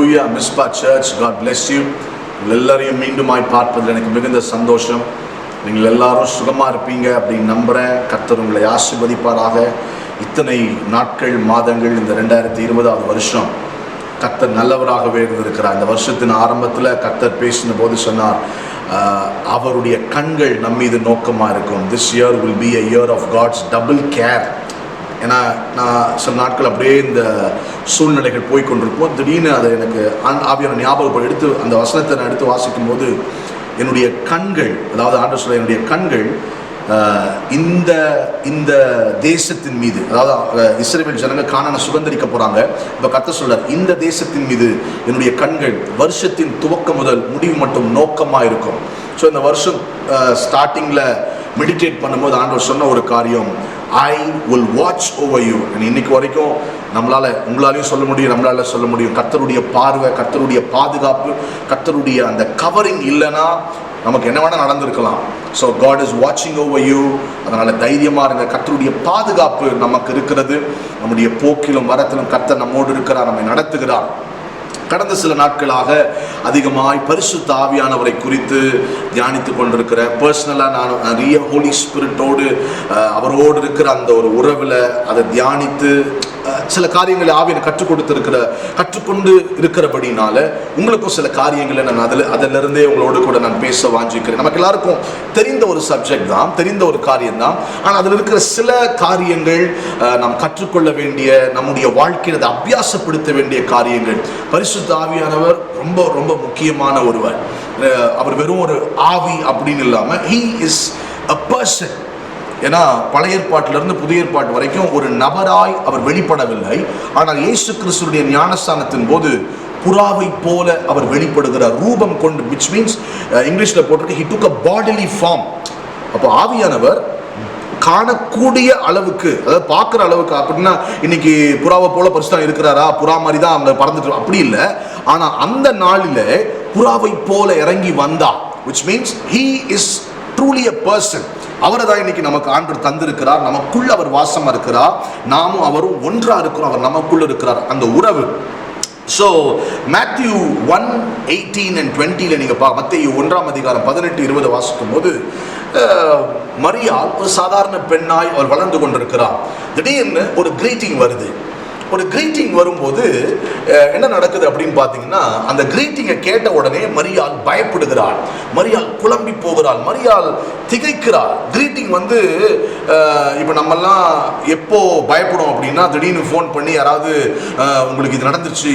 Hallelujah. Mispa Church, God bless you. எல்லாரையும் மீண்டுமாய் பார்ப்பதில் எனக்கு மிகுந்த சந்தோஷம். நீங்கள் எல்லாரும் சுகமாக இருப்பீங்க அப்படின்னு நம்புகிறேன். கர்த்தர் உங்களை ஆசீர்வதிப்பாராக. இத்தனை நாட்கள் மாதங்கள் இந்த 2020 வருஷம் கர்த்தர் நல்லவராகவே இருந்திருக்கிறார். இந்த வருஷத்தின் ஆரம்பத்தில் கர்த்தர் பேசின போது சொன்னார், அவருடைய கண்கள் நம் மீது நோக்கமாக இருக்கும். This year will be a year of God's double care. ஏன்னா நான் சில நாட்கள் அப்படியே இந்த சூழ்நிலைகள் போய்கொண்டிருப்போம். திடீர்னு அதை எனக்கு ஆவியான ஞாபகம் எடுத்து அந்த வசனத்தை நான் எடுத்து வாசிக்கும் போது என்னுடைய கண்கள், அதாவது ஆண்டவர் சொல்ல, என்னுடைய கண்கள் இந்த தேசத்தின் மீது, அதாவது இஸ்ரவேல் ஜனங்க கானானை சுதந்தரிக்க போறாங்க. இப்போ கர்த்தர் சொல்றார், இந்த தேசத்தின் மீது என்னுடைய கண்கள் வருஷத்தின் துவக்கம் முதல் முடிவு மட்டும் நோக்கமாக இருக்கும். ஸோ இந்த வருஷம் ஸ்டார்டிங்கில் மெடிடேட் பண்ணும்போது ஆண்டவர் சொன்ன ஒரு காரியம், I will watch over you. இன்னைக்கு வரைக்கும் உங்களாலையும் சொல்ல முடியும், நம்மளால சொல்ல முடியும், கர்த்தருடைய பார்வை, கர்த்தருடைய பாதுகாப்பு, கர்த்தருடைய அந்த கவரிங் இல்லைன்னா நமக்கு என்ன வேணா நடந்திருக்கலாம். So God is watching over you. அதனால தைரியமா இருங்க. கர்த்தருடைய பாதுகாப்பு நமக்கு இருக்கிறது. நம்முடைய போக்கிலும் வரத்திலும் கர்த்தர் நம்மோடு இருக்கிறார், நம்மை நடத்துகிறார். கடந்த சில நாட்களாக அதிகமாய் பரிசுத்த ஆவியானவரை குறித்து தியானித்து கொண்டிருக்கிறேன். பர்சனலாக நான் நிறைய ஹோலி ஸ்பிரிட்டோடு அவரோடு இருக்கிற அந்த ஒரு உறவில் அதை தியானித்து சில காரியங்களை ஆவியனை கற்றுக்கொண்டு இருக்கிறபடினால உங்களுக்கும் சில காரியங்களை நான் அதிலிருந்தே உங்களோடு கூட நான் பேச வாஞ்சிக்கிறேன். நமக்கு எல்லாருக்கும் தெரிந்த ஒரு சப்ஜெக்ட் தான், தெரிந்த ஒரு காரியம்தான். ஆனால் அதில் இருக்கிற சில காரியங்கள் நாம் கற்றுக்கொள்ள வேண்டிய, நம்முடைய வாழ்க்கையில் அதை அபியாசப்படுத்த வேண்டிய காரியங்கள். பரிசுத்த ஆவியானவர் ரொம்ப ரொம்ப முக்கியமான ஒருவர். அவர் வெறும் ஒரு ஆவி அப்படின்னு இல்லாமல் he is a person. ஏன்னா பழைய ஏற்பாட்டிலிருந்து புதிய ஏற்பாட்டு வரைக்கும் ஒரு நபராய் அவர் வெளிப்படவில்லை. ஆனால் இயேசு கிறிஸ்துடைய ஞானஸ்தானத்தின் போது புறாவை போல அவர் வெளிப்படுகிறார், ரூபம் கொண்டு. which means இங்கிலீஷில் போட்டிருக்கு, he took a bodily form. அப்போ ஆவியானவர் காணக்கூடிய அளவுக்கு, அதாவது பார்க்குற அளவுக்கு. அப்படின்னா இன்னைக்கு புறாவை போல பரிசுத்தம் இருக்கிறாரா, புறா மாதிரி தான் அவங்க பறந்துட்டு, அப்படி இல்லை. ஆனால் அந்த நாளில் புறாவை போல இறங்கி வந்தா, which means he is truly a person. அவரை தான் இன்னைக்கு நமக்கு ஆண்டவர் தந்திருக்கிறார். நமக்குள்ள அவர் வாசமா இருக்கிறார், நாமும் அவரும் ஒன்றா இருக்கிறோம். அவர் நமக்குள்ள இருக்கிறார், அந்த உறவு. ஸோ மேத்யூ 1:18 and 20 நீங்க மத்தேயு 1:18-20 வாசிக்கும் போது மரியாள் ஒரு சாதாரண பெண்ணாய் அவர் வளர்ந்து கொண்டிருக்கிறார். திடீர்னு ஒரு கிரீட்டிங் வருது. ஒரு கிரீட்டிங் வரும்போது என்ன நடக்குது அப்படின்னு பார்த்தீங்கன்னா, அந்த கிரீட்டிங்கை கேட்ட உடனே மரியாள் பயப்படுகிறாள், மரியாள் குழம்பி போகிறாள், மரியாள் திகைக்கிறாள். கிரீட்டிங் வந்து இப்போ நம்மெல்லாம் எப்போ பயப்படும் அப்படின்னா, திடீர்னு ஃபோன் பண்ணி யாராவது உங்களுக்கு இது நடந்துருச்சு,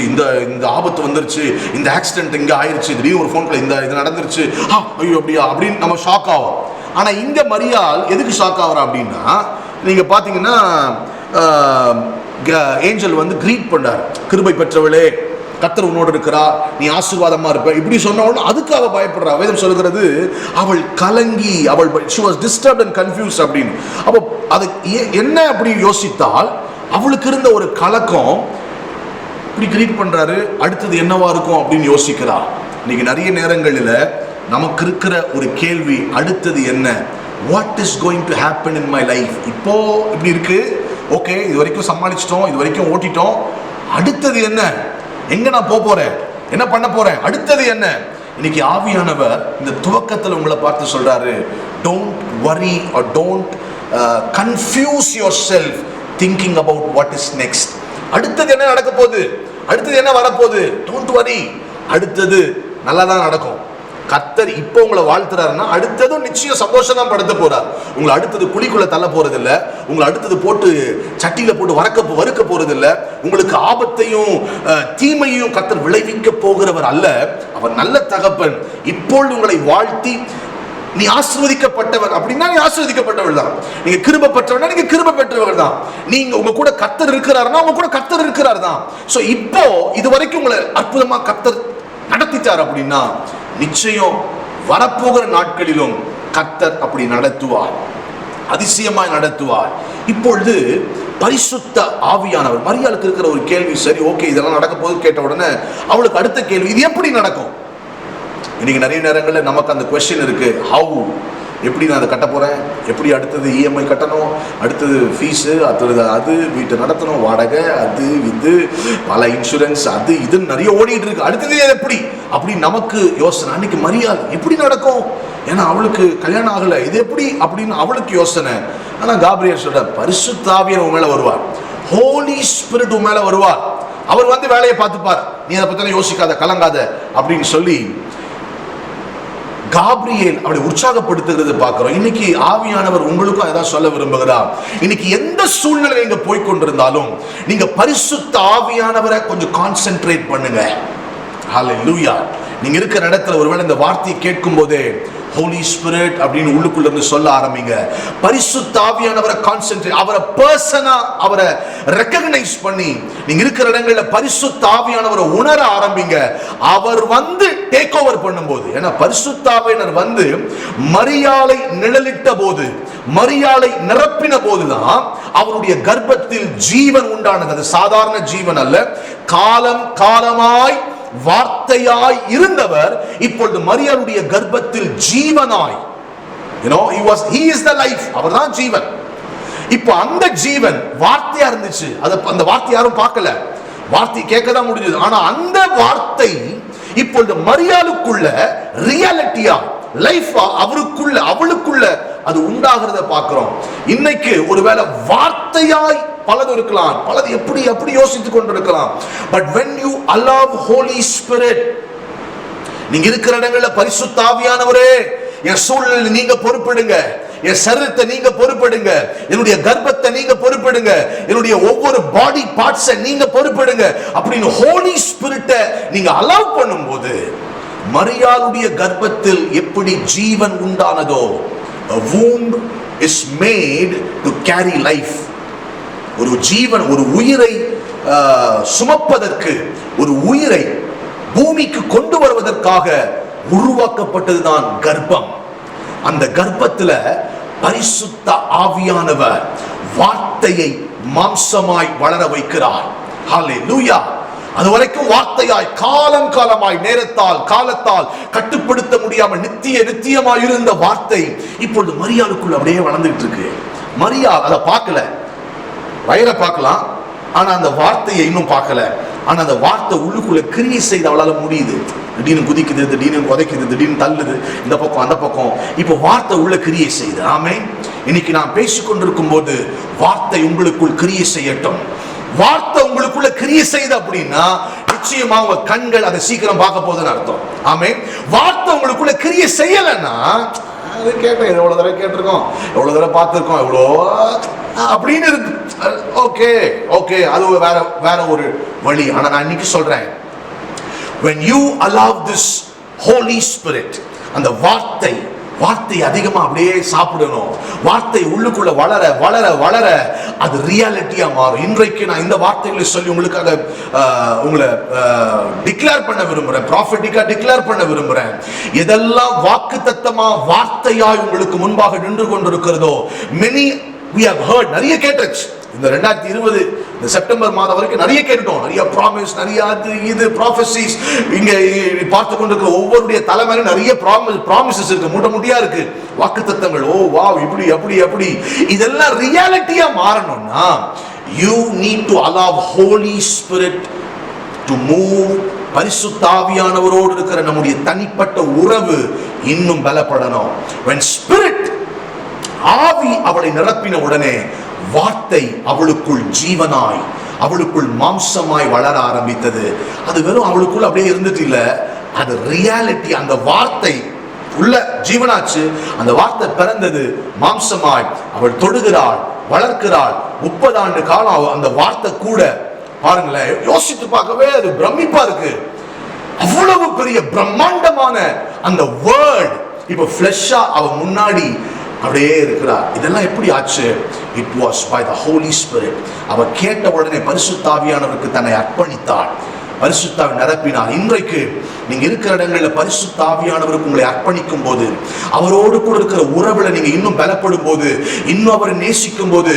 இந்த ஆபத்து வந்துருச்சு, இந்த ஆக்சிடென்ட் இங்கே ஆயிடுச்சு, திடீர்னு ஒரு ஃபோன் பண்ணி இது நடந்துருச்சு, ஐயோ அப்படியா அப்படின்னு நம்ம ஷாக் ஆகும். ஆனால் இங்கே மரியாள் எதுக்கு ஷாக் ஆகிறா அப்படின்னா, நீங்கள் பார்த்தீங்கன்னா ஏஞ்சல் வந்து கிரீட் பண்ணார், கிருபை பெற்றவளே கர்த்தர் உன்னோடு இருக்கிறா, நீ ஆசீர்வாதமா இருப்ப, இப்படி சொன்ன உடனே அதுக்கு அவள் பயப்படுறா. வேதம் சொல்கிறது, அவள் கலங்கி, she was disturbed and confused அப்படின்னு. அப்போ அது என்ன அப்படி யோசித்தால், அவளுக்கு இருந்த ஒரு கலக்கம், இப்படி கிரீட் பண்றாரு, அடுத்தது என்னவா இருக்கும் அப்படின்னு யோசிக்கிறா. இன்னைக்கு நிறைய நேரங்களில் நமக்கு இருக்கிற ஒரு கேள்வி, அடுத்தது என்ன, what is going to happen in my life. இப்போ இப்படி இருக்கு, ஓகே, இது வரைக்கும் சமாளிச்சிட்டோம், இது வரைக்கும் ஓட்டிட்டோம், அடுத்தது என்ன, எங்க நான் போறேன், என்ன பண்ண போறேன், அடுத்தது என்ன. இன்னைக்கு ஆவியானவர் இந்த துவக்கத்தில் உங்களை பார்த்து சொல்றாரு, don't worry or don't confuse yourself thinking about what is next. அடுத்தது என்ன நடக்க போகுது, அடுத்தது என்ன வரப்போகுது, டோன்ட் வரி, அடுத்தது நல்லா தான் நடக்கும். கர்த்தர் இப்போ உங்களை வாழ்த்துறாருன்னா அடுத்ததும் நிச்சயம் சந்தோஷம் தான் படுத்த போறார். உங்களை அடுத்தது குழிக்குள்ள தள்ள போறது இல்லை, உங்களை அடுத்தது போட்டு சட்டியில போட்டு வறுக்க போறது இல்லை, உங்களுக்கு ஆபத்தையும் தீமையும் கர்த்தர் விளைவிக்க போகிறவர் அல்ல. அவர் நல்ல தகப்பன். இப்பொழுது உங்களை வாழ்த்தி, நீ ஆசீர்வதிக்கப்பட்டவர் அப்படின்னா நீ ஆசீர்வதிக்கப்பட்டவர் தான், நீங்க கிருபை பெற்றவர்னா நீங்க கிருபை பெற்றவர் தான், நீங்க உங்க கூட கர்த்தர் இருக்கிறாருன்னா உங்க கூட கர்த்தர் இருக்கிறார் தான். ஸோ இப்போ இது வரைக்கும் உங்களை அற்புதமா கர்த்தர் நடத்திட்டார் அப்படின்னா நிச்சயம் வரப்போகிற நாட்களிலும் கர்த்தர் அப்படி நடத்துவார், அதிசயமாய் நடத்துவார். இப்பொழுது பரிசுத்த ஆவியானவர், மரியாளுக்கு இருக்கிற ஒரு கேள்வி, சரி ஓகே இதெல்லாம் நடக்க போது கேட்ட உடனே அவளுக்கு அடுத்த கேள்வி, இது எப்படி நடக்கும். இன்னைக்கு நிறைய நேரங்களில் நமக்கு அந்த கொஸ்டின் இருக்கு, ஹவு எப்படி நான் அதை கட்ட போகிறேன், எப்படி அடுத்தது இஎம்ஐ கட்டணும், அடுத்தது ஃபீஸு, அடுத்தது அது வீட்டை நடத்தணும், வாடகை, அது இது பல இன்சூரன்ஸ், அது இதுன்னு நிறைய ஓடிட்டு இருக்கு, அடுத்தது எப்படி அப்படி நமக்கு யோசனை. அன்னைக்கு மரியாதை எப்படி நடக்கும், ஏன்னா அவளுக்கு கல்யாணம் ஆகலை, இது எப்படி அப்படின்னு அவளுக்கு யோசனை. ஆனால் காபிரியல் சொல்றார், பரிசுத்த ஆவியானவர் உன் மேலே வருவார், ஹோலி ஸ்பிரிட் உன் மேலே வருவார், அவர் வந்து வேலையை பார்த்துப்பார், நீ அதை பற்றி யோசிக்காத, கலங்காத அப்படின்னு சொல்லி காபிரியேல் அவளை உற்சாகப்படுத்துகிறது பார்க்கிறோம். இன்னைக்கு ஆவியானவர் உங்களுக்கும் அதான் சொல்ல விரும்புகிறார். இன்னைக்கு எந்த சூழ்நிலை நீங்க போய் கொண்டிருந்தாலும் நீங்க பரிசுத்த ஆவியானவரை கொஞ்சம் கான்சென்ட்ரேட் பண்ணுங்க. ஹல்லேலூயா. நீங்க இருக்கிற இடத்துல ஒருவேளை இந்த வார்த்தையை கேட்கும் போதே ஹோலி ஸ்பிரிட் அப்படின்னு உள்ளுக்குள்ள இருந்து சொல்ல ஆரம்பிங்க. பரிசுத்த ஆவியானவரை கான்சென்ட்ரேட், அவரை பர்சனா அவரை ரெகக்னைஸ் பண்ணி நீங்க இருக்கிற இடங்கள்ல பரிசுத்த ஆவியானவரை உணர ஆரம்பிங்க. அவர் வந்து டேக் ஓவர் பண்ணும்போது, ஏன்னா பரிசுத்த ஆவியானவர் வந்து மரியாளை நிழலிட்ட போது, மரியாளை நிரப்பின போதுதான் அவருடைய கர்ப்பத்தில் ஜீவன் உண்டானது. அது சாதாரண ஜீவன் அல்ல, காலம் காலமாய் வார்த்தையாய் இருந்தவர் இப்பொழுது மரியாளுடைய கர்ப்பத்தில் ஜீவனாய், he is the life, அவர்தான் ஜீவன். இப்போ அந்த ஜீவன் வார்த்தையா இருந்துச்சு, அந்த வார்த்தை யாரும் பார்க்கல, வார்த்தை கேட்கதான் முடிஞ்சது. ஆனா அந்த வார்த்தை இப்பொழுது மரியாளுக்குள்ள ரியாலிட்டியா, லைஃபா அவருக்குள்ள அவளுக்குள்ள அது உண்டாகிறத பார்க்கிறோம். இன்னைக்கு ஒருவேளை வார்த்தையாய் பலது இருக்கலாம், பலது எப்படி எப்படி யோசித்துக் கொண்டிருக்கலாம். But when you allow Holy Spirit, நீங்க இருக்கிற இடங்கள்ல பரிசுத்த ஆவியானவரே என் சூழ்நிலை நீங்க பொறுப்பெடுங்க, என் சரீரத்தை நீங்க பொறுப்பெடுங்க, என்னுடைய கர்ப்பத்தை நீங்க பொறுப்பெடுங்க, என்னுடைய ஒவ்வொரு பாடி பார்ட்ஸை நீங்க பொறுப்பெடுங்க அப்படின்னு ஹோலி ஸ்பிரிட்டை நீங்க அலோவ் பண்ணும்போது, மரியாளுடைய கர்ப்பத்தில் எப்படி ஜீவன் உண்டானதோ, a womb is made to carry life. ஒரு ஜீவன், ஒரு உயிரை சுமப்பதற்கு, ஒரு உயிரை பூமிக்கு கொண்டு வருவதற்காக உருவாக்கப்பட்டதுதான் கர்ப்பம். அந்த கர்ப்பத்துல பரிசுத்த ஆவியானவர் வார்த்தையை மாம்சமாய் வளர வைக்கிறார். ஹல்லேலூயா. அது வரைக்கும் வார்த்தையாய் காலம் காலமாய் நேரத்தால் காலத்தால் கட்டுப்படுத்த முடியாமல் நித்தியமாய் இருந்த வார்த்தை இப்பொழுது மரியாளுக்குள்ள அப்படியே வளர்ந்துட்டு இருக்கு. மரியாள் அதை பார்க்கல, வயரை பார்க்கலாம், ஆனா அந்த வார்த்தையை இன்னும் பார்க்கல. ஆனா அந்த வார்த்தை உள்ளுக்குள்ள கிரியை செய்து அவளால முடியுது. திடீர்னு குதிக்குது, திடீர்னு உதைக்குது, திடீர்னு தள்ளுது, இந்த பக்கம் அந்த பக்கம். இப்போ வார்த்தை உள்ள கிரியை செய்யுது. ஆமென். இன்னைக்கு நான் பேசிக்கொண்டிருக்கும் போது வார்த்தை உங்களுக்குள் கிரியை செய்யட்டும். வார்த்தை உங்களுக்குள்ள கிரியை செய்து அப்படின்னா நிச்சயமா உங்க கண்கள் அதை சீக்கிரம் பார்க்க போகுதுன்னு அர்த்தம். ஆமென். வார்த்தை உங்களுக்குள்ள கிரியை செய்யலைன்னா, அது கேட்டேன், எவ்வளவு தடவை கேட்டிருக்கோம், எவ்வளவு தடவை பார்த்திருக்கோம், எவ்வளோ அப்படின்னு இருக்கு. ஓகே ஓகே, அது வேற ஒரு வழி. ஆனா நான் இன்னைக்கு சொல்றேன், when you allow this Holy Spirit, அந்த வார்த்தை அதிகமா அப்படியே சாப்பிடணும். வார்த்தை உள்ளுக்குள்ள வளர வளர வளர அது ரியாலிட்டியா மாறும். இன்றைக்கு நான் இந்த வார்த்தைகளை சொல்லி உங்களுக்காக உங்களை டிக்ளேர் பண்ண விரும்புறேன், ப்ராஃபெட்டிக்கா டிக்ளேர் பண்ண விரும்புறேன். எதெல்லாம் வாக்குத்தத்தமா வார்த்தையாய் உங்களுக்கு முன்பாக நின்று கொண்டிருக்கிறதோ, many we have heard, நிறைய கேட்டுச்சு. இந்த 2020 இந்த செப்டம்பர் மாதம் வரைக்கும் நிறைய கேட்டோம், நிறைய ப்ராமிஸ், நிறைய இது ப்ராஃபசிஸ். இங்க பார்த்து கொண்டிருக்கிற ஒவ்வொருடைய தலைமையிலும் நிறைய ப்ராமிசஸ் இருக்கு, முட்டியா இருக்கு, வாக்குத்தத்தங்கள். ஓ வாவ், இப்படி அப்படி அப்படி. இதெல்லாம் ரியாலிட்டியா மாறணும்னா you need to allow Holy Spirit to move. பரிசுத்த ஆவியானவரோடு இருக்கிற நம்முடைய தனிப்பட்ட உறவு இன்னும் பலப்படணும். when spirit, ஆவி அவளை நிரப்பின உடனே வார்த்தை அவளுக்குள் ஜீவனாய், அவளுக்குள் மாம்சமாய் வளர ஆரம்பித்தது. அது வெறும் அவளுக்குள்ள அப்படியே இருந்துட்டு இல்ல, அது ரியாலிட்டி. அந்த வார்த்தை உள்ள ஜீவனாச்சு, அந்த வார்த்தை பிறந்தது மாம்சமாய். அவள் தொடுகிறாள், வளர்க்கிறாள். 30 ஆண்டு காலம் அந்த வார்த்தை கூட, பாருங்களேன், யோசித்து பார்க்கவே அது பிரமிப்பா இருக்கு. அவ்வளவு பெரிய பிரம்மாண்டமான அந்த வேர்ட் இப்ப ஃபிளஷா அவ முன்னாடி அப்படியே இருக்கிறார். இதெல்லாம் எப்படி ஆச்சு? It was by the Holy Spirit. அவ கேட்ட உடனே பரிசுத்த ஆவியானவருக்கு தன்னை அர்ப்பணித்தாள், பரிசுத்த ஆவி நிரப்பினார். இன்றைக்கு நீங்க இருக்கிற இடங்களில் பரிசுத்த ஆவியானவருக்கு உங்களை அர்ப்பணிக்கும் போது, அவரோடு கூட இருக்கிற உறவுல நீங்க இன்னும் பலப்படும் போது, இன்னும் அவரை நேசிக்கும் போது,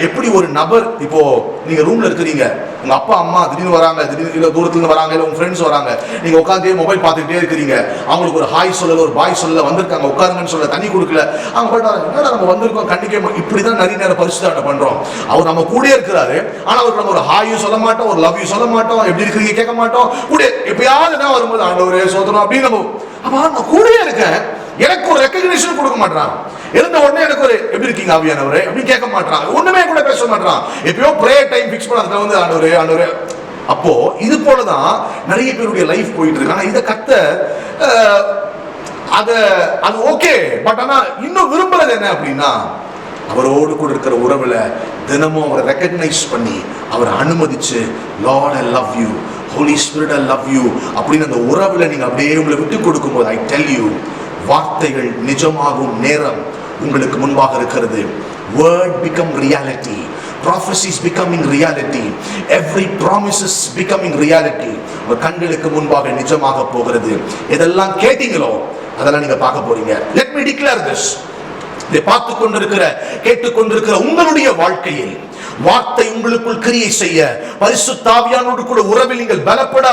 எப்படி ஒரு நபர், இப்போ நீங்க ரூம்ல இருக்கிறீங்க, உங்க அப்பா அம்மா திடீர்னு வராங்க, திடீர்னு இல்ல தூரத்துல இருந்து வராங்க, இல்ல உங்க ஃப்ரெண்ட்ஸ் வராங்க, நீங்க உட்காந்து மொபைல் பார்த்துக்கிட்டே இருக்கிறீங்க, அவங்களுக்கு ஒரு ஹாய் சொல்லல, ஒரு பாய் சொல்லல, வந்திருக்காங்க உட்காருங்கன்னு சொல்ல, தண்ணி கொடுக்கல, அவங்க போயிட்டாங்க, என்னடா நம்ம வந்திருக்கோம் கண்டிக்க. இப்படிதான் நிறைய நேரம் பரிசுத்தாண்ட பண்றோம். அவர் நம்ம கூட இருக்கிறாரு, ஆனா அவருக்கு நம்ம ஒரு ஹாயும் சொல்ல மாட்டோம், ஒரு லவ் யூ சொல்ல மாட்டோம், எப்படி இருக்கிறீங்க கேட்க மாட்டோம். கூட எப்பயாவது தான் வரும்போது ஆண்டவரே சோதனம் அப்படின்னு நம்ம, அப்ப நான் கூட இருக்கேன், எனக்கு ஒரு ரெக்கக்னிஷன் கொடுக்க மாட்டான். இருந்த உடனே எனக்கு ஒரு எப்படி இருக்கீங்க ஆவியானவரே அப்படின்னு கேட்க மாட்டான், ஒண்ணுமே கூட பேச மாட்டான். எப்பயோ பிரேயர் டைம் ஃபிக்ஸ் பண்ணதுல வந்து ஆண்டவரே ஆண்டவரே. அப்போ இது போலதான் நிறைய பேருடைய லைஃப் போயிட்டு இருக்கு. ஆனா இதை கத்த அது ஓகே, பட் ஆனா இன்னும் விரும்புறது என்ன அப்படின்னா, அவரோடு கூட இருக்கிற உறவுல தினமும் அவரை ரெக்கக்னைஸ் பண்ணி அவரை அனுமதிச்சு, Lord I love you, Holy Spirit I love you அப்படின்னு அந்த உறவுல நீங்க அப்படியே உங்களை விட்டு கொடுக்கும் போது, ஐ டெல் யூ, வார்த்தைகள் நிஜமாகும் நேரம் உங்களுக்கு முன்பாக இருக்கிறது. Word become reality, prophecies becoming reality, every promises becoming reality. உங்க கண்களுக்கு முன்பாக நிஜமாக போகிறது. எதெல்லாம் கேட்டீங்களோ அதெல்லாம் நீங்க பார்க்க போறீங்க. Let me declare this. இதை பார்த்து கொண்டிருக்கிற கேட்டுக்கொண்டிருக்கிற உங்களுடைய வாழ்க்கையில் வார்த்தை உங்களுக்குள் கிரியை செய்ய, பரிசுத்த ஆவியானோடு கூட உறவில் நீங்கள் பலப்பட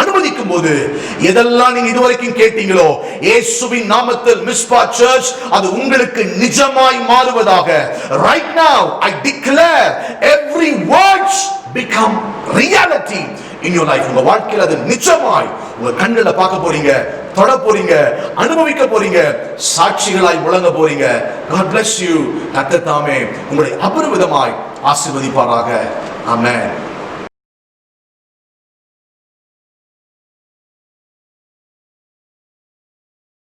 அனுமதிக்கும் போது, எதெல்லாம் நீங்க இதுவரைக்கும் கேட்டீங்களோ இயேசுவின் நாமத்தில் மிஸ்பா சர்ச் அது உங்களுக்கு நிஜமாய் மாறுவதாக. Right now I declare every words become reality in your life. உங்க வாழ்க்கையில் அது நிஜமாய் உங்க கண்களை பார்க்க போறீங்க, தொட போறீங்க, அனுபவிக்க போறீங்க, சாட்சிகளாய் முழங்க போறீங்க. God bless you. கர்த்தர் தாமே உங்களை அபரிவிதமாய் ஆசீர்வதிப்பாராக. ஆமென்.